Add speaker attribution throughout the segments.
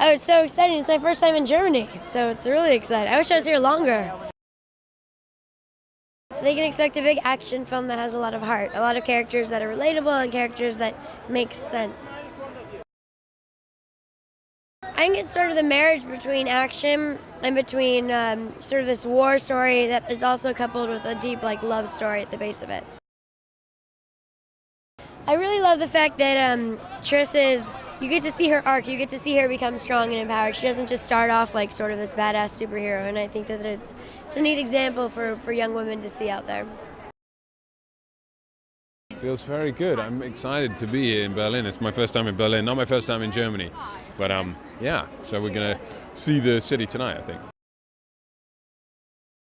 Speaker 1: Oh, it's so exciting. It's my first time in Germany, so it's really exciting. I wish I was here longer. They can expect a big action film that has a lot of heart, a lot of characters that are relatable and characters that make sense. I think it's sort of the marriage between action and between sort of this war story that is also coupled with a deep love story at the base of it. I really love the fact that Triss you get to see her arc, you get to see her become strong and empowered. She doesn't just start off like sort of this badass superhero, and I think that it's a neat example for young women to see out there.
Speaker 2: Feels very good. I'm excited to be here in Berlin. It's my first time in Berlin, not my first time in Germany. But yeah, so we're going to see the city tonight, I think.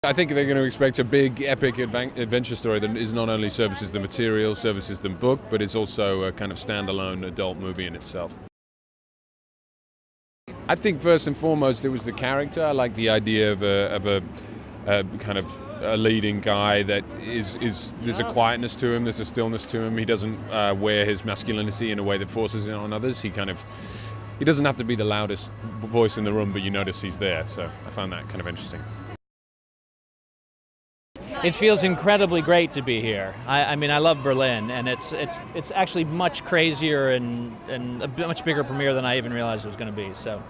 Speaker 2: I think they're going to expect a big, epic adventure story that is not only services the material, services the book, but it's also a kind of standalone adult movie in itself. I think first and foremost it was the character. I like the idea of a kind of a leading guy that there's a quietness to him, there's a stillness to him. He doesn't wear his masculinity in a way that forces it on others. He doesn't have to be the loudest voice in the room, but you notice he's there. So I found that kind of interesting.
Speaker 3: It feels incredibly great to be here. I mean, I love Berlin, and it's actually much crazier and a much bigger premiere than I even realized it was going to be. So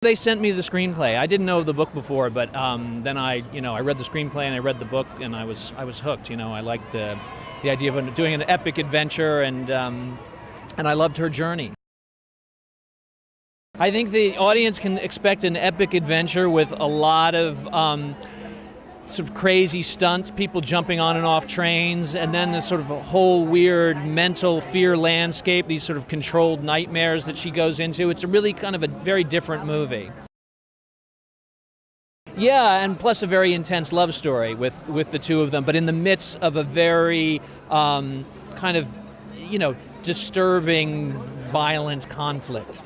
Speaker 3: they sent me the screenplay. I didn't know the book before, but then I read the screenplay and I read the book, and I was hooked. I liked the idea of doing an epic adventure, and I loved her journey. I think the audience can expect an epic adventure with a lot of sort of crazy stunts, people jumping on and off trains, and then this sort of a whole weird mental fear landscape, these sort of controlled nightmares that she goes into. It's a really kind of a very different movie. Yeah, and plus a very intense love story with the two of them, but in the midst of a very kind of, disturbing, violent conflict.